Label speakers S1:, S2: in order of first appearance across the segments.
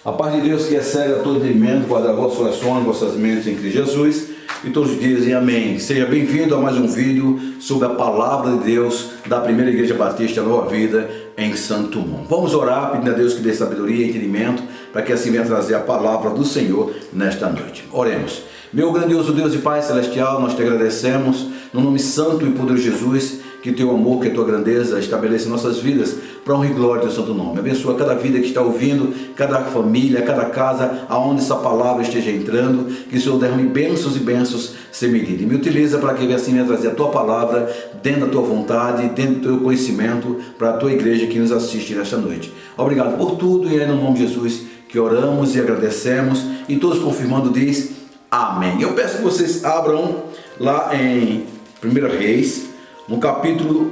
S1: A paz de Deus que excede a todo entendimento, guardará vossos corações, vossas mentes em Cristo Jesus, e todos dizem amém. Seja bem-vindo a mais um vídeo sobre a palavra de Deus da Primeira Igreja Batista Nova Vida em Santo Dumont. Vamos orar, pedindo a Deus que dê sabedoria e entendimento, para que assim venha trazer a palavra do Senhor nesta noite. Oremos. Meu grandioso Deus e Pai Celestial, nós te agradecemos, no nome santo e poderoso de Jesus, que teu amor, que a tua grandeza estabeleça em nossas vidas, para honra e glória do teu santo nome. Abençoa cada vida que está ouvindo, cada família, cada casa, aonde essa palavra esteja entrando, que o Senhor derrame bênçãos e bênçãos sem medida. E me utiliza para que assim venha trazer a tua palavra, dentro da tua vontade, dentro do teu conhecimento, para a tua igreja que nos assiste nesta noite. Obrigado por tudo, e é no nome de Jesus que oramos e agradecemos, e todos confirmando diz amém. Eu peço que vocês abram lá em 1 Reis, no capítulo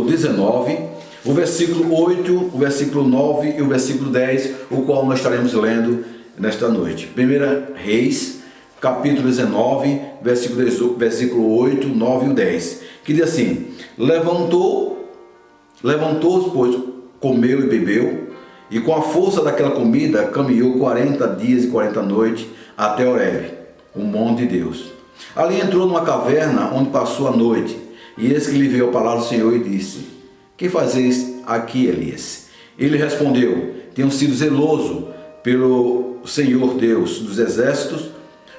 S1: 19, o versículo 8, o versículo 9 e o versículo 10, o qual nós estaremos lendo nesta noite. 1 Reis, capítulo 19, versículo 8, 9 e 10, que diz assim: Levantou-se, pois, comeu e bebeu, e com a força daquela comida caminhou 40 dias e 40 noites até Horebe, o monte de Deus. Ali entrou numa caverna onde passou a noite, e eis que lhe veio a palavra do Senhor e disse: Que fazeis aqui, Elias? Ele respondeu: Tenho sido zeloso pelo Senhor Deus dos exércitos,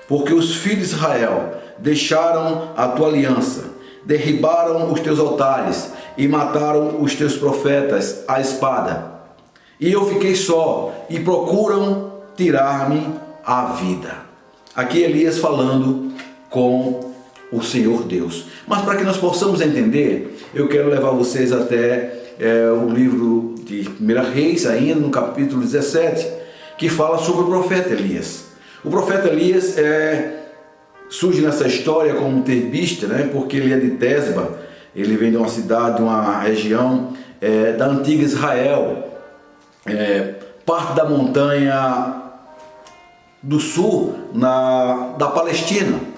S1: porque os filhos de Israel deixaram a tua aliança, derribaram os teus altares e mataram os teus profetas à espada. E eu fiquei só, e procuram tirar-me a vida. Aqui Elias falando com o Senhor Deus. Mas para que nós possamos entender, eu quero levar vocês até o livro de 1 Reis, ainda no capítulo 17, que fala sobre o profeta Elias. O profeta Elias surge nessa história como um terbista, porque ele é de Tesba, ele vem de uma cidade, de uma região da antiga Israel, parte da montanha do sul da Palestina.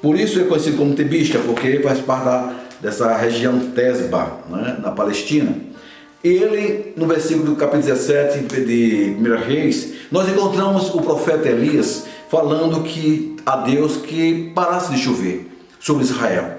S1: Por isso é conhecido como tebista, porque ele faz parte dessa região Tesba, na Palestina. E ele, no versículo do capítulo 17 de 1 Reis, nós encontramos o profeta Elias falando a Deus que parasse de chover sobre Israel.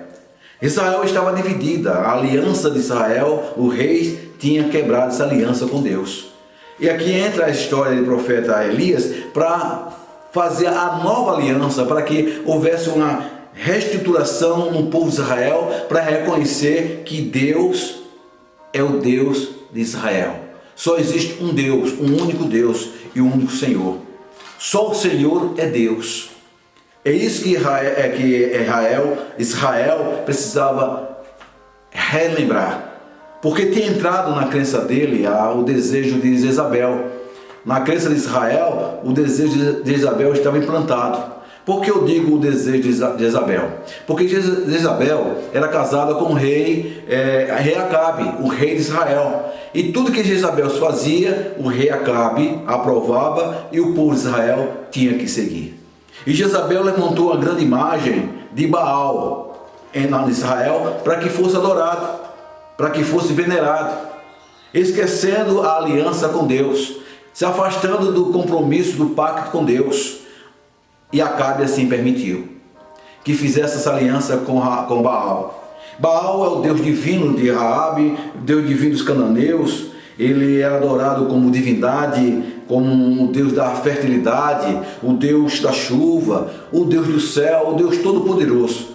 S1: Israel estava dividida, a aliança de Israel, o rei tinha quebrado essa aliança com Deus. E aqui entra a história do profeta Elias para fazer a nova aliança, para que houvesse uma reestruturação no povo de Israel, para reconhecer que Deus é o Deus de Israel. Só existe um Deus, um único Deus e um único Senhor. Só o Senhor é Deus. É isso que Israel precisava relembrar, porque tinha entrado na crença dele o desejo de Jezabel. Na crença de Israel, o desejo de Jezabel estava implantado. Por que eu digo o desejo de Jezabel? Porque Jezabel era casada com o rei Acabe, o rei de Israel. E tudo que Jezabel fazia, o rei Acabe aprovava e o povo de Israel tinha que seguir. E Jezabel levantou uma grande imagem de Baal em Israel para que fosse adorado, para que fosse venerado, esquecendo a aliança com Deus, se afastando do compromisso, do pacto com Deus. E Acabe assim permitiu que fizesse essa aliança com Baal. Baal é o Deus divino de Raabe, Deus divino dos cananeus. Ele era adorado como divindade, como o Deus da fertilidade, o Deus da chuva, o Deus do céu, o Deus todo-poderoso.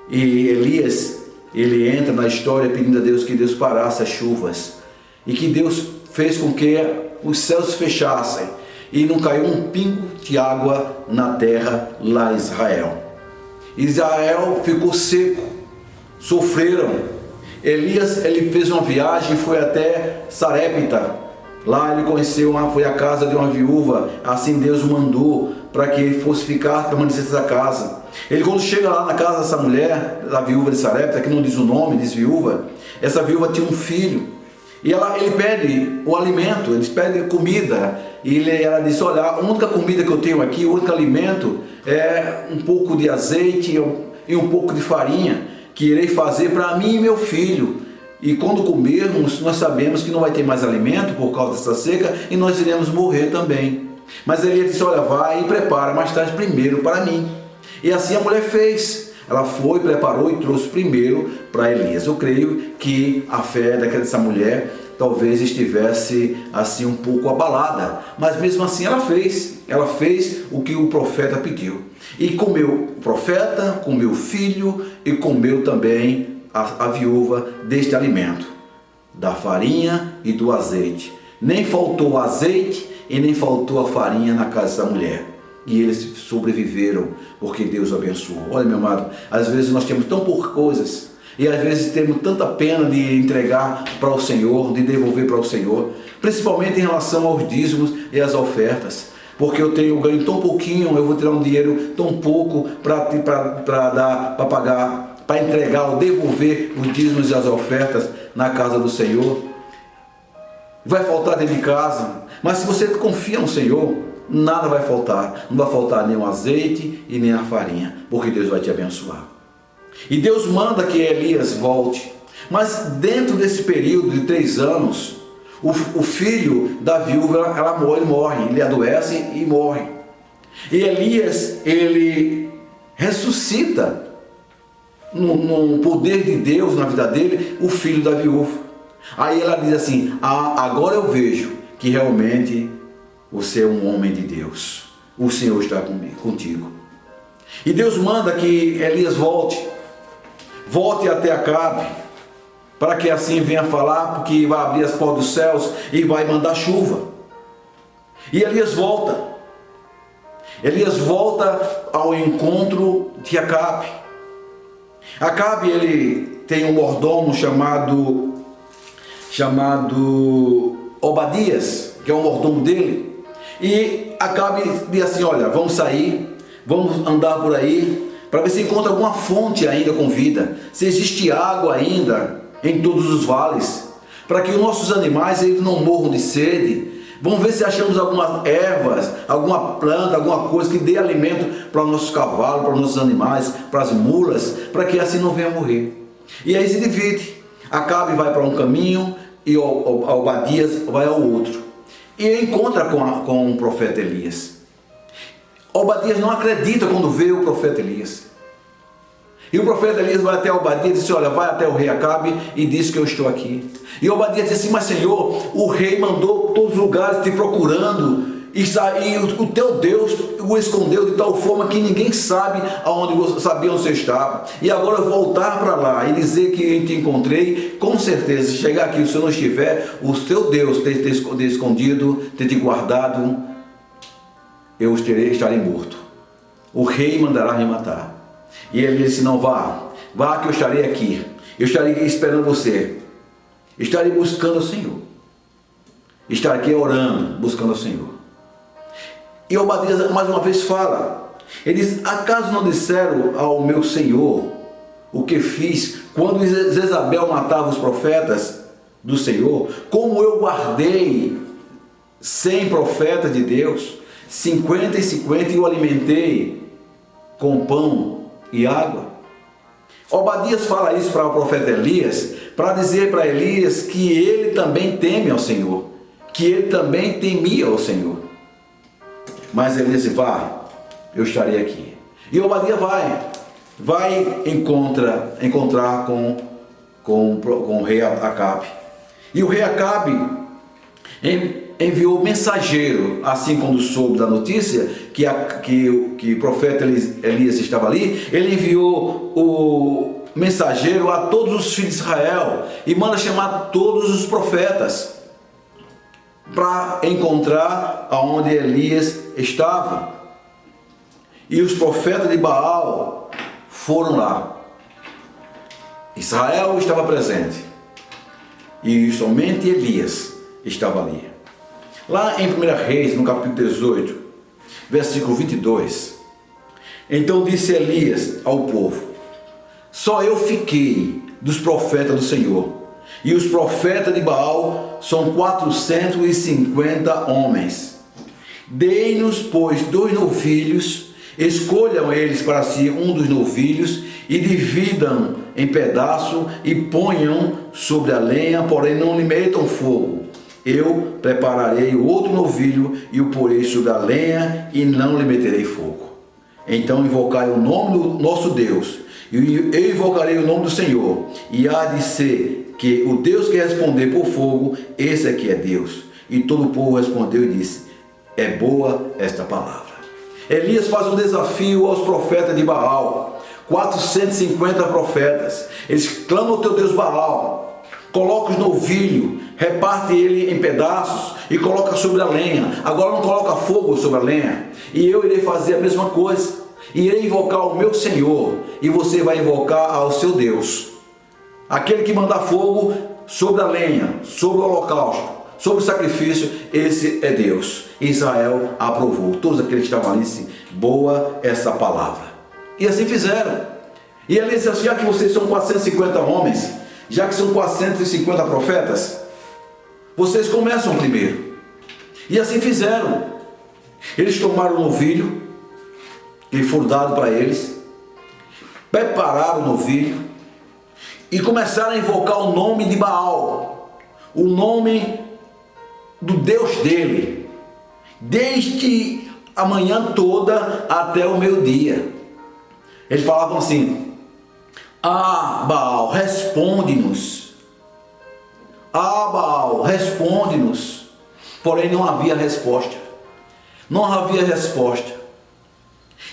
S1: E Elias, ele entra na história pedindo a Deus que Deus parasse as chuvas, e que Deus fez com que os céus se fechassem e não caiu um pingo de água na terra lá em Israel. Israel ficou seco, sofreram. Elias, ele fez uma viagem, foi até Sarepta. Lá ele foi à casa de uma viúva, assim Deus o mandou para que ele fosse permanecesse na casa. Ele, quando chega lá na casa dessa mulher, da viúva de Sarepta, que não diz o nome, diz viúva, essa viúva tinha um filho. E ele pede o alimento, eles pedem comida. E ela disse: olha, a única comida que eu tenho aqui, o único alimento é um pouco de azeite e um pouco de farinha, que irei fazer para mim e meu filho. e quando comermos, nós sabemos que não vai ter mais alimento por causa dessa seca e nós iremos morrer também. Mas Elias disse: olha, vai e prepara, mas traz primeiro para mim. E assim a mulher fez. Ela foi, preparou e trouxe primeiro para Elias. Eu creio que a fé dessa mulher talvez estivesse assim um pouco abalada, mas mesmo assim ela fez o que o profeta pediu. E comeu o profeta, comeu o filho e comeu também a viúva deste alimento, da farinha e do azeite. Nem faltou azeite e nem faltou a farinha na casa da mulher. E eles sobreviveram, porque Deus abençoou. Olha, meu amado, às vezes nós temos tão poucas coisas, e às vezes temos tanta pena de entregar para o Senhor, de devolver para o Senhor, principalmente em relação aos dízimos e às ofertas. Porque eu ganho tão pouquinho, eu vou tirar um dinheiro tão pouco para dar, para pagar, para entregar ou devolver os dízimos e as ofertas na casa do Senhor. Vai faltar dentro de casa, mas se você confia no Senhor, nada vai faltar. Não vai faltar nem o azeite e nem a farinha, porque Deus vai te abençoar. E Deus manda que Elias volte, mas dentro desse período de 3 anos, o filho da viúva, ele morre, ele adoece e morre. E Elias, ele ressuscita no poder de Deus na vida dele, o filho da viúva. Aí ela diz assim: agora eu vejo que realmente você é um homem de Deus, o Senhor está contigo. E Deus manda que Elias volte até Acabe, para que assim venha falar, porque vai abrir as portas dos céus e vai mandar chuva. E Elias volta ao encontro de Acabe. Acabe, ele tem um mordomo chamado Obadias, que é o mordomo dele. E Acabe diz assim: olha, vamos sair, vamos andar por aí, para ver se encontra alguma fonte ainda com vida, se existe água ainda em todos os vales, para que os nossos animais eles não morram de sede. Vamos ver se achamos algumas ervas, alguma planta, alguma coisa que dê alimento para os nossos cavalos, para os nossos animais, para as mulas, para que assim não venham morrer. E aí se divide. Acabe vai para um caminho e Obadias vai ao outro. E encontra com o profeta Elias. Obadias não acredita quando vê o profeta Elias. E o profeta Elias vai até Obadias e diz: olha, vai até o rei Acabe e diz que eu estou aqui. E Obadias diz assim: mas Senhor, o rei mandou todos os lugares te procurando, e o teu Deus o escondeu de tal forma que ninguém sabia onde você estava. E agora eu voltar para lá e dizer que eu te encontrei, com certeza, se chegar aqui, se eu não estiver, o teu Deus ter escondido, ter te guardado, eu estarei morto. O rei mandará me matar. E ele disse: não, vá que eu estarei aqui, eu estarei esperando você, estarei buscando o Senhor, estarei aqui orando, buscando o Senhor. E Obadias mais uma vez fala, ele diz: acaso não disseram ao meu Senhor o que fiz quando Jezabel matava os profetas do Senhor? Como eu guardei 100 profetas de Deus, 50 e 50, e o alimentei com pão e água. Obadias fala isso para o profeta Elias, para dizer para Elias que ele também teme ao Senhor, que ele também temia ao Senhor. Mas Elias diz: vá, eu estarei aqui. E Obadias vai encontrar com o rei Acabe. E o rei Acabe enviou mensageiro, assim quando soube da notícia que o profeta Elias estava ali, ele enviou o mensageiro a todos os filhos de Israel e manda chamar todos os profetas para encontrar aonde Elias estava. E os profetas de Baal foram lá. Israel estava presente e somente Elias estava ali. Lá em 1 Reis, no capítulo 18, versículo 22, então disse Elias ao povo: só eu fiquei dos profetas do Senhor, e os profetas de Baal são 450 homens. Dei-nos, pois, 2 novilhos, escolham eles para si um dos novilhos e dividam em pedaço e ponham sobre a lenha, porém não lhe metam fogo. Eu prepararei outro novilho e o porei sobre a lenha e não lhe meterei fogo. Então invocai o nome do nosso Deus, e eu invocarei o nome do Senhor, e há de ser que o Deus que responder por fogo, esse é que é Deus. E todo o povo respondeu e disse: é boa esta palavra. Elias faz um desafio aos profetas de Baal, 450 profetas. Eles clamam ao teu Deus Baal, coloca os novilhos, reparte ele em pedaços e coloca sobre a lenha. Agora não coloca fogo sobre a lenha. E eu irei fazer a mesma coisa. Irei invocar o meu Senhor, e você vai invocar ao seu Deus. Aquele que mandar fogo sobre a lenha, sobre o holocausto, sobre o sacrifício, esse é Deus. Israel aprovou. Todos aqueles que estavam ali disseram: boa essa palavra. E assim fizeram. E ele disse assim: já que vocês são 450 homens, já que são 450 profetas, vocês começam primeiro. E assim fizeram. Eles tomaram o novilho que foi dado para eles, prepararam o novilho e começaram a invocar o nome de Baal, o nome do Deus dele, desde a manhã toda até o meio-dia. Eles falavam assim: ah, Baal, responde-nos. Ah, Baal, responde-nos. Porém não havia resposta. Não havia resposta.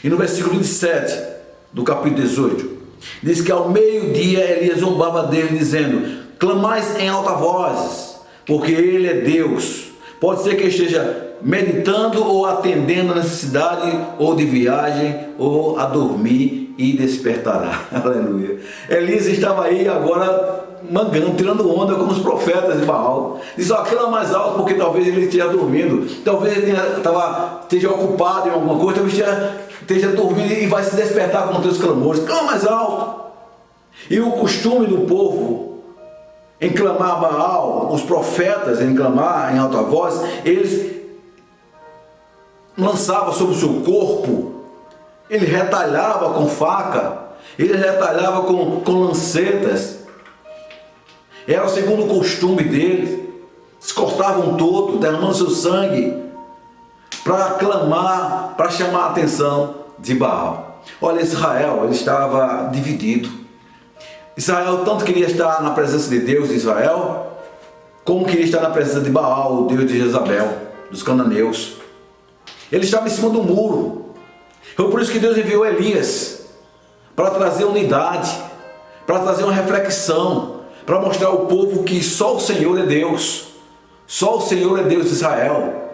S1: E no versículo 27 do capítulo 18, diz que ao meio-dia Elias zombava dele, dizendo: clamais em alta voz, porque ele é Deus. Pode ser que esteja meditando ou atendendo a necessidade, ou de viagem, ou a dormir, e despertará. Aleluia. Elias estava aí agora mangando, tirando onda com os profetas de Baal. Diz: ó, clama mais alto, porque talvez ele esteja dormindo, talvez ele esteja ocupado em alguma coisa, talvez esteja dormindo e vai se despertar com teus clamores. Clama mais alto. E o costume do povo em clamar a Baal, os profetas em clamar em alta voz, eles lançavam sobre o seu corpo, ele retalhava com faca, ele retalhava com lancetas. Era o segundo costume deles. Se cortavam todo, derramando seu sangue, para clamar, para chamar a atenção de Baal. Olha, Israel, ele estava dividido. Israel tanto queria estar na presença de Deus de Israel, como queria estar na presença de Baal, o Deus de Jezabel, dos cananeus. Ele estava em cima do muro. Foi por isso que Deus enviou Elias, para trazer unidade, para trazer uma reflexão, para mostrar ao povo que só o Senhor é Deus. Só o Senhor é Deus de Israel.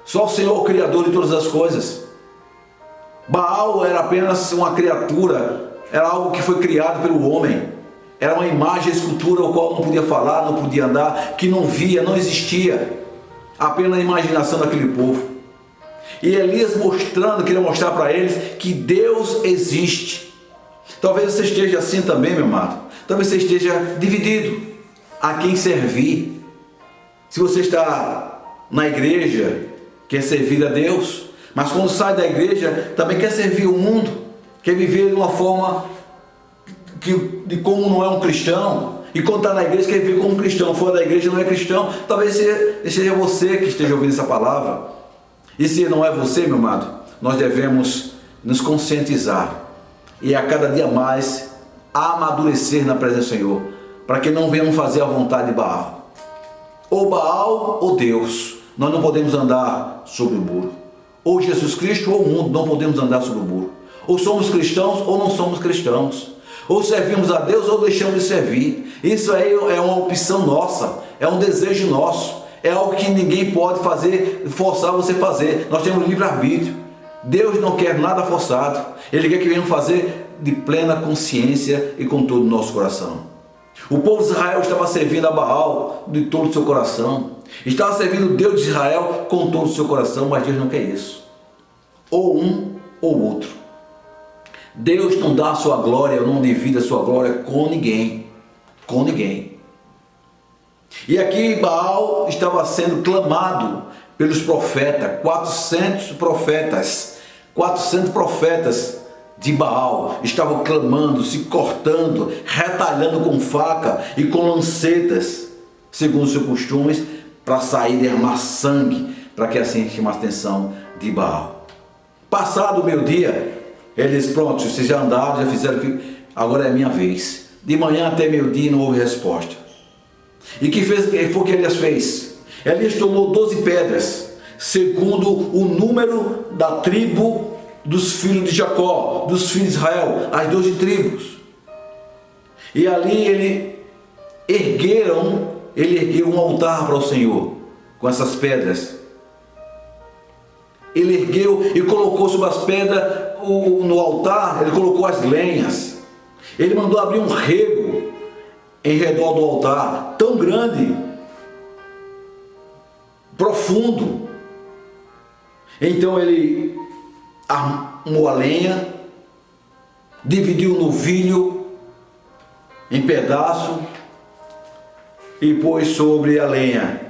S1: Só o Senhor é o Criador de todas as coisas. Baal era apenas uma criatura, era algo que foi criado pelo homem. Era uma imagem, escultura, o qual não podia falar, não podia andar, que não via, não existia. Apenas a imaginação daquele povo. E Elias queria mostrar para eles que Deus existe. Talvez você esteja assim também, meu amado. Talvez você esteja dividido a quem servir. Se você está na igreja, quer servir a Deus, mas quando sai da igreja também quer servir o mundo, quer viver de uma forma de como não é um cristão, e quando está na igreja quer viver como um cristão, fora da igreja não é cristão. Talvez seja você que esteja ouvindo essa palavra. E se não é você, meu amado, nós devemos nos conscientizar e a cada dia mais amadurecer na presença do Senhor, para que não venhamos fazer a vontade de Baal. Ou Baal ou Deus. Nós não podemos andar sobre o muro. Ou Jesus Cristo ou o mundo, não podemos andar sobre o muro. Ou somos cristãos ou não somos cristãos. Ou servimos a Deus ou deixamos de servir. Isso aí é uma opção nossa, é um desejo nosso, é algo que ninguém pode forçar você a fazer. Nós temos livre-arbítrio. Deus não quer nada forçado. Ele quer que venhamos fazer de plena consciência e com todo o nosso coração. O povo de Israel estava servindo a Baal de todo o seu coração. Estava servindo o Deus de Israel com todo o seu coração, mas Deus não quer isso. Ou um ou outro. Deus não dá a sua glória, não divide a sua glória com ninguém. Com ninguém. E aqui Baal estava sendo clamado pelos profetas, 400 profetas de Baal estavam clamando, se cortando, retalhando com faca e com lancetas, segundo os seus costumes, para sair e derramar sangue, para que assim chamasse a atenção de Baal. Passado o meio-dia, eles, pronto, vocês já andaram, já fizeram o que, agora é a minha vez. De manhã até meio-dia não houve resposta. E que foi o que Elias fez? Elias tomou 12 pedras, segundo o número da tribo dos filhos de Jacó, dos filhos de Israel, as 12 tribos. E ali ele ergueu um altar para o Senhor, com essas pedras. Ele ergueu e colocou sobre as pedras, no altar, ele colocou as lenhas. Ele mandou abrir um rego em redor do altar, tão grande, profundo. Então ele armou a lenha, dividiu o novilho em pedaços e pôs sobre a lenha.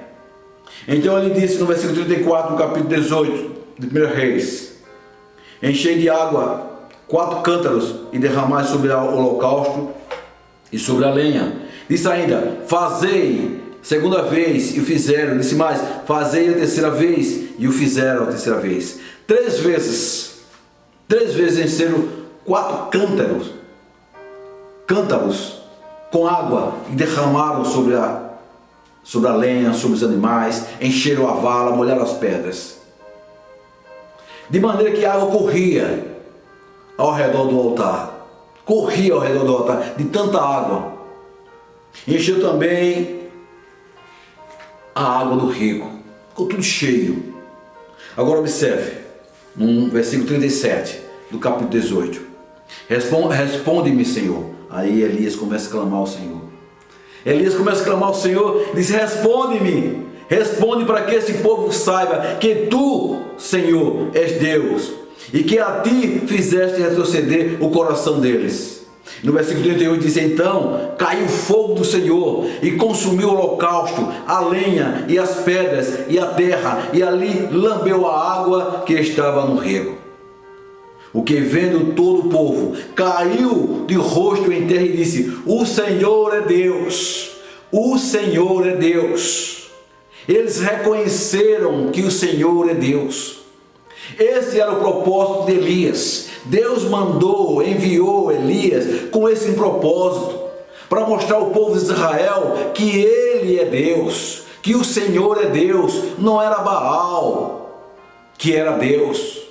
S1: Então ele disse no versículo 34 do capítulo 18 de 1 Reis: enchei de água 4 cântaros e derramai sobre o holocausto e sobre a lenha. Disse ainda: fazei segunda vez, e o fizeram. Disse mais: fazei a terceira vez, e o fizeram a terceira vez. 3 vezes encheram 4 cântaros com água e derramaram sobre a lenha, sobre os animais, encheram a vala, molharam as pedras, de maneira que a água corria ao redor do altar, de tanta água. Encheu também a água do rico, ficou tudo cheio. Agora observe, no versículo 37 do capítulo 18: responde-me, Senhor. Aí Elias começa a clamar ao Senhor. Diz: responde-me, responde, para que este povo saiba que tu, Senhor, és Deus, e que a ti fizeste retroceder o coração deles. No versículo 38 diz: então caiu o fogo do Senhor e consumiu o holocausto, a lenha e as pedras e a terra, e ali lambeu a água que estava no rego. O que, vendo todo o povo, caiu de rosto em terra e disse: o Senhor é Deus, o Senhor é Deus. Eles reconheceram que o Senhor é Deus. Esse era o propósito de Elias. Deus enviou Elias com esse propósito, para mostrar ao povo de Israel que ele é Deus, que o Senhor é Deus. Não era Baal que era Deus,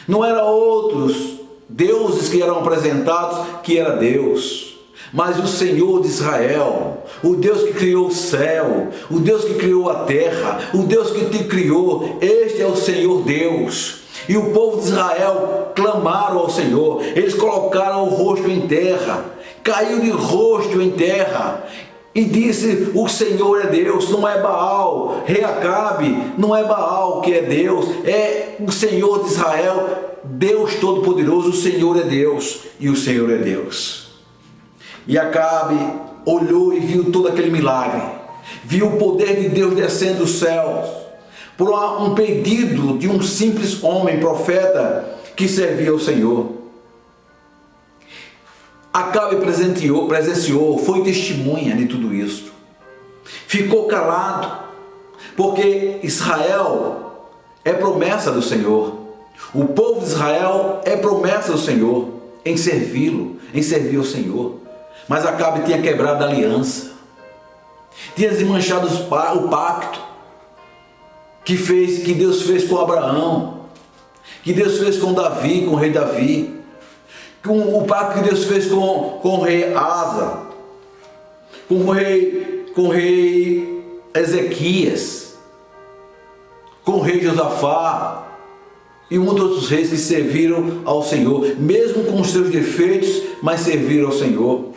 S1: não eram outros deuses que eram apresentados que era Deus, mas o Senhor de Israel, o Deus que criou o céu, o Deus que criou a terra, o Deus que te criou. Este é o Senhor Deus. E o povo de Israel clamaram ao Senhor, eles colocaram o rosto em terra, caiu de rosto em terra e disse: o Senhor é Deus, não é Baal, rei Acabe, não é Baal que é Deus, é o Senhor de Israel, Deus Todo-Poderoso. O Senhor é Deus e o Senhor é Deus. E Acabe olhou e viu todo aquele milagre, viu o poder de Deus descendo dos céus, por um pedido de um simples homem, profeta, que servia ao Senhor. Acabe presenciou, foi testemunha de tudo isso. Ficou calado, porque Israel é promessa do Senhor. O povo de Israel é promessa do Senhor em servi-lo, em servir ao Senhor. Mas Acabe tinha quebrado a aliança, tinha desmanchado o pacto que Deus fez com Abraão, que Deus fez com Davi, com o rei Davi, com o pacto que Deus fez com o rei Asa, com o rei Ezequias, com o rei Josafá e muitos outros reis que serviram ao Senhor, mesmo com os seus defeitos, mas serviram ao Senhor.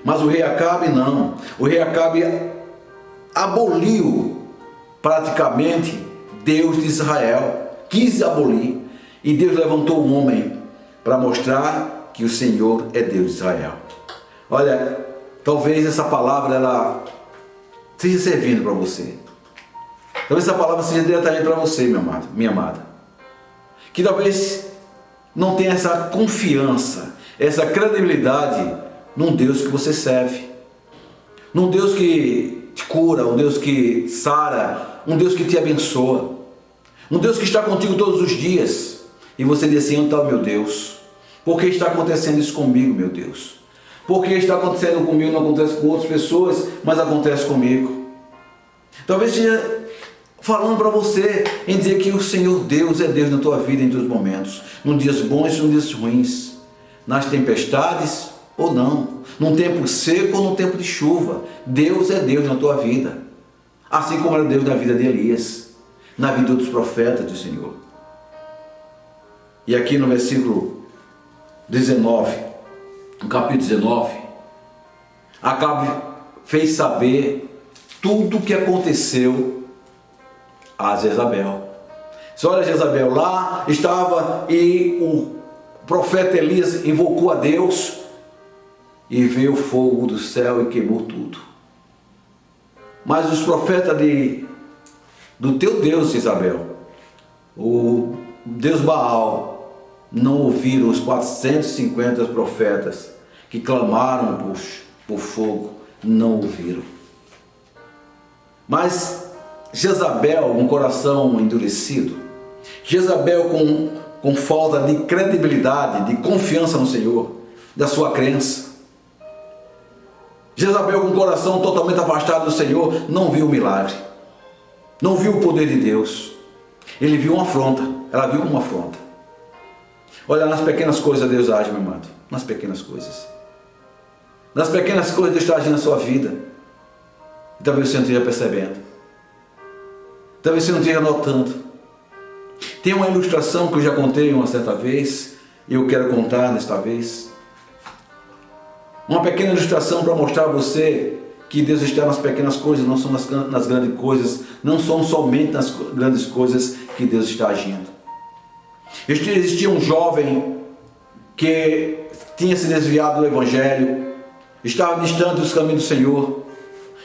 S1: Mas o rei Acabe não. O rei Acabe aboliu praticamente Deus de Israel, quis abolir, e Deus levantou um homem para mostrar que o Senhor é Deus de Israel. Olha, talvez essa palavra ela esteja servindo para você. Talvez essa palavra seja diretamente para você, meu amado, minha amada. Que talvez não tem essa confiança, essa credibilidade num Deus que você serve, num Deus que te cura, um Deus que sara, um Deus que te abençoa, um Deus que está contigo todos os dias. E você diz assim: onde está o meu Deus? Por que está acontecendo isso comigo, meu Deus? Por que está acontecendo comigo? Não acontece com outras pessoas, mas acontece comigo. Talvez esteja falando para você em dizer que o Senhor Deus é Deus na tua vida em todos os momentos, nos dias bons e nos dias ruins, nas tempestades ou não, num tempo seco ou num tempo de chuva. Deus é Deus na tua vida, assim como era Deus na vida de Elias, na vida dos profetas do Senhor. E aqui no versículo 19, no capítulo 19, Acabe fez saber tudo o que aconteceu a Jezabel. Você olha, Jezabel lá estava e o profeta Elias invocou a Deus e veio o fogo do céu e queimou tudo. Mas os profetas do teu Deus, Jezabel, o Deus Baal, não ouviram os 450 profetas que clamaram por fogo, não ouviram. Mas Jezabel, um coração endurecido, Jezabel com falta de credibilidade, de confiança no Senhor, da sua crença, Jezabel com o coração totalmente afastado do Senhor, não viu o milagre, não viu o poder de Deus. Ele viu uma afronta, ela viu uma afronta. Olha, nas pequenas coisas Deus age, meu amado, nas pequenas coisas. Nas pequenas coisas Deus está agindo na sua vida. E talvez você não esteja percebendo. Talvez você não esteja notando. Tem uma ilustração que eu já contei uma certa vez, e eu quero contar desta vez. Uma pequena ilustração para mostrar a você que Deus está nas pequenas coisas, não são nas grandes coisas, não são somente nas grandes coisas que Deus está agindo. Existia um jovem que tinha se desviado do Evangelho, estava distante dos caminhos do Senhor,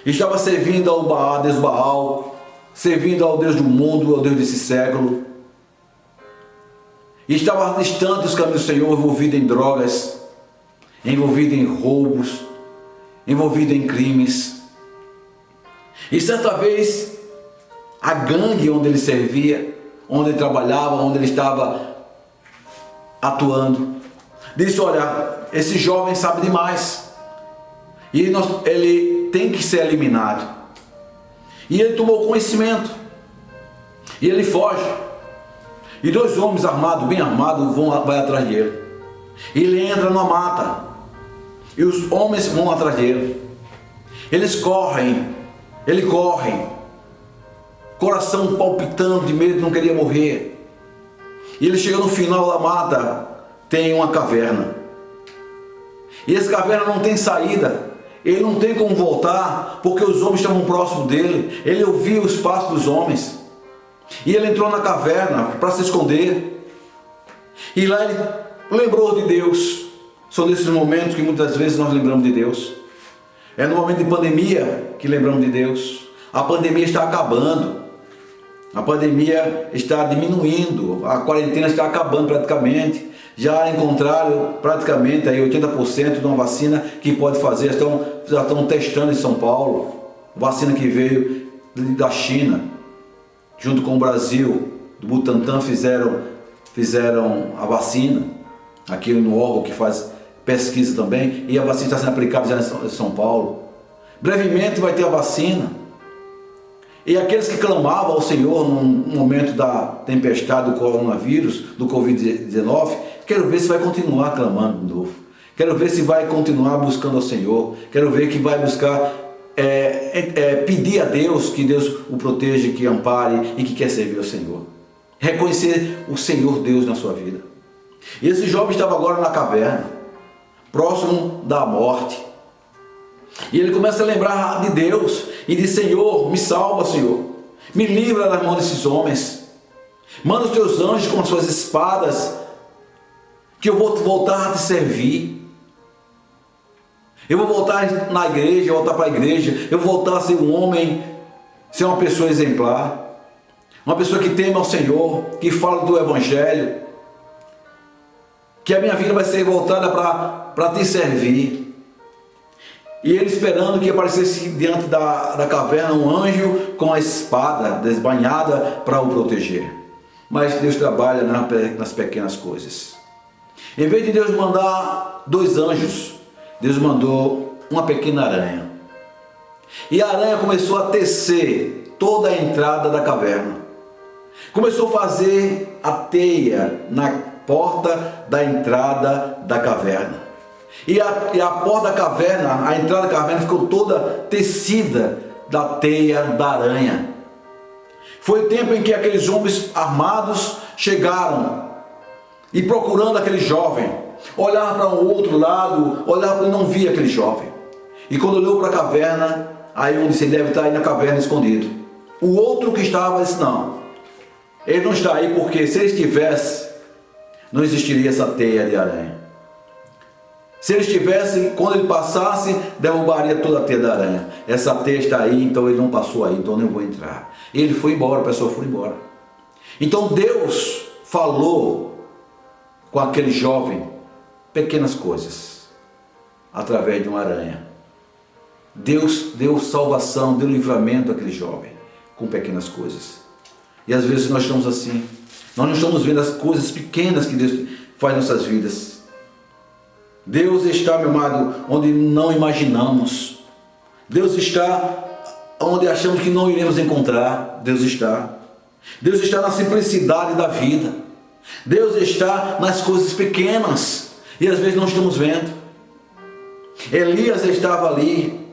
S1: estava servindo ao Baal, Deus Baal, servindo ao Deus do mundo, ao Deus desse século, e estava distante dos caminhos do Senhor, envolvido em drogas, envolvido em roubos, envolvido em crimes. E certa vez, a gangue onde ele servia, onde ele trabalhava, onde ele estava atuando, disse: olha, esse jovem sabe demais, e ele tem que ser eliminado. E ele tomou conhecimento, e ele foge, e dois homens armados, bem armados, vai atrás dele. E ele entra numa mata, e os homens vão atrás dele. Eles correm, ele corre, coração palpitando de medo, não queria morrer. E ele chega no final da mata, tem uma caverna. E essa caverna não tem saída, ele não tem como voltar, porque os homens estavam próximos dele. Ele ouvia os passos dos homens. E ele entrou na caverna para se esconder. E lá ele lembrou de Deus. São nesses momentos que muitas vezes nós lembramos de Deus. É no momento de pandemia que lembramos de Deus. A pandemia está acabando. A pandemia está diminuindo. A quarentena está acabando praticamente. Já encontraram praticamente aí 80% de uma vacina que pode fazer. Já estão testando em São Paulo. Vacina que veio da China. Junto com o Brasil, do Butantan, fizeram a vacina. Aqui no órgão que faz pesquisa também. E a vacina está sendo aplicada já em São Paulo. Brevemente vai ter a vacina. E aqueles que clamavam ao Senhor no momento da tempestade do coronavírus, do Covid-19, quero ver se vai continuar clamando de novo. Quero ver se vai continuar buscando ao Senhor. Quero ver que vai buscar, pedir a Deus que Deus o proteja, que ampare e que quer servir ao Senhor. Reconhecer o Senhor Deus na sua vida. E esse jovem estava agora na caverna, próximo da morte. E ele começa a lembrar de Deus e diz: Senhor, me salva, Senhor. Me livra das mãos desses homens. Manda os teus anjos com as suas espadas, que eu vou voltar a te servir. Eu vou voltar na igreja, voltar para a igreja. Eu vou voltar a ser um homem, ser uma pessoa exemplar. Uma pessoa que teme ao Senhor, que fala do Evangelho. que a minha vida vai ser voltada para te servir. E ele esperando que aparecesse diante da caverna um anjo com a espada desbanhada para o proteger. Mas Deus trabalha nas pequenas coisas. Em vez de Deus mandar 2 anjos, Deus mandou uma pequena aranha. E a aranha começou a tecer toda a entrada da caverna. Começou a fazer a teia na porta da entrada da caverna. E a porta da caverna, a entrada da caverna ficou toda tecida da teia da aranha. Foi o tempo em que aqueles homens armados chegaram e procurando aquele jovem, olhava para um outro lado, olhava e não via aquele jovem. E quando olhou para a caverna, aí um disse: ele deve estar aí na caverna escondido. O outro que estava disse: não, ele não está aí, porque se ele estivesse, não existiria essa teia de aranha. Se ele estivesse, quando ele passasse, derrubaria toda a teia da aranha. Essa teia está aí, então ele não passou aí, então eu não vou entrar. Ele foi embora, a pessoa foi embora. Então Deus falou com aquele jovem pequenas coisas, através de uma aranha. Deus deu salvação, deu livramento àquele jovem, com pequenas coisas. E às vezes nós estamos assim, nós não estamos vendo as coisas pequenas que Deus faz em nossas vidas. Deus está, meu amado, onde não imaginamos. Deus está onde achamos que não iremos encontrar. Deus está. Deus está na simplicidade da vida. Deus está nas coisas pequenas e às vezes não estamos vendo. Elias estava ali,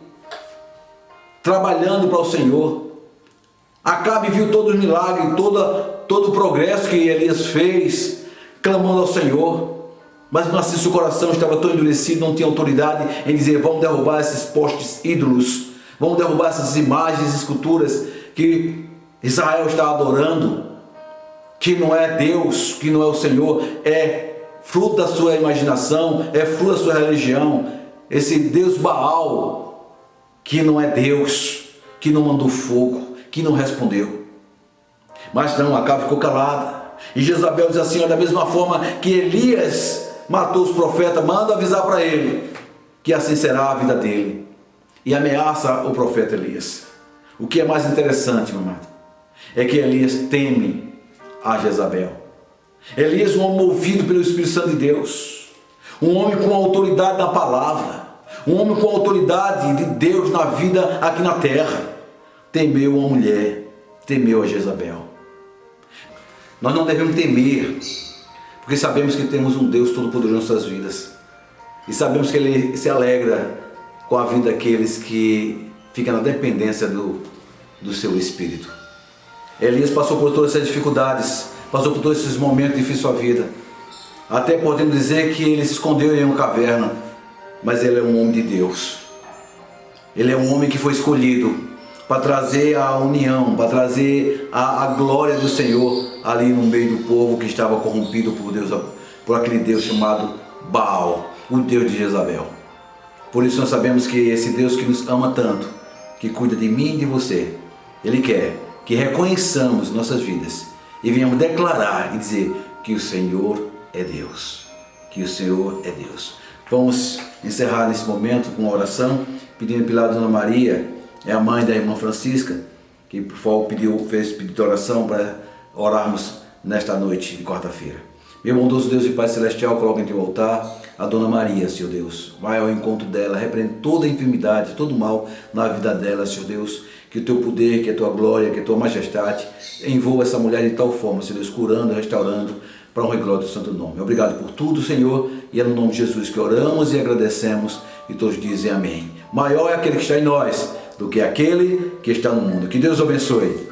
S1: trabalhando para o Senhor. Acabe viu todo o milagre, todo o progresso que Elias fez, clamando ao Senhor. Mas assim seu coração estava tão endurecido, não tinha autoridade em dizer: vamos derrubar esses postes ídolos, vamos derrubar essas imagens, esculturas que Israel está adorando, que não é Deus, que não é o Senhor, é fruto da sua imaginação, é fruto da sua religião, esse Deus Baal, que não é Deus, que não mandou fogo, que não respondeu. Mas não, Acabe ficou calada, e Jezabel diz assim: da mesma forma que Elias matou os profetas, manda avisar para ele que assim será a vida dele, e ameaça o profeta Elias. O que é mais interessante, meu amado, é que Elias teme a Jezabel. Elias, um homem movido pelo Espírito Santo de Deus, um homem com autoridade na palavra, um homem com autoridade de Deus na vida aqui na terra, temeu uma mulher, temeu a Jezabel. Nós não devemos temer, porque sabemos que temos um Deus todo-poderoso em nossas vidas. E sabemos que Ele se alegra com a vida daqueles que ficam na dependência do seu Espírito. Elias passou por todas essas dificuldades, passou por todos esses momentos difíceis da sua vida. Até podemos dizer que ele se escondeu em uma caverna, mas ele é um homem de Deus. Ele é um homem que foi escolhido para trazer a união, para trazer a glória do Senhor ali no meio do povo que estava corrompido por Deus, por aquele Deus chamado Baal, o Deus de Jezabel. Por isso nós sabemos que esse Deus que nos ama tanto, que cuida de mim e de você, Ele quer que reconheçamos nossas vidas e venhamos declarar e dizer que o Senhor é Deus, que o Senhor é Deus. Vamos encerrar nesse momento com uma oração, pedindo pela Dona Maria, é a mãe da irmã Francisca, que fez pedido de oração para orarmos nesta noite de quarta-feira. Meu bondoso Deus e Pai Celestial, coloca em teu altar a Dona Maria, Senhor Deus. Vai ao encontro dela, repreende toda a enfermidade, todo o mal na vida dela, Senhor Deus. Que o teu poder, que a tua glória, que a tua majestade envolva essa mulher de tal forma, Senhor Deus, curando, restaurando, para honra e glória do santo nome. Obrigado por tudo, Senhor, e é no nome de Jesus que oramos e agradecemos, e todos dizem amém. Maior é aquele que está em nós do que aquele que está no mundo. Que Deus abençoe.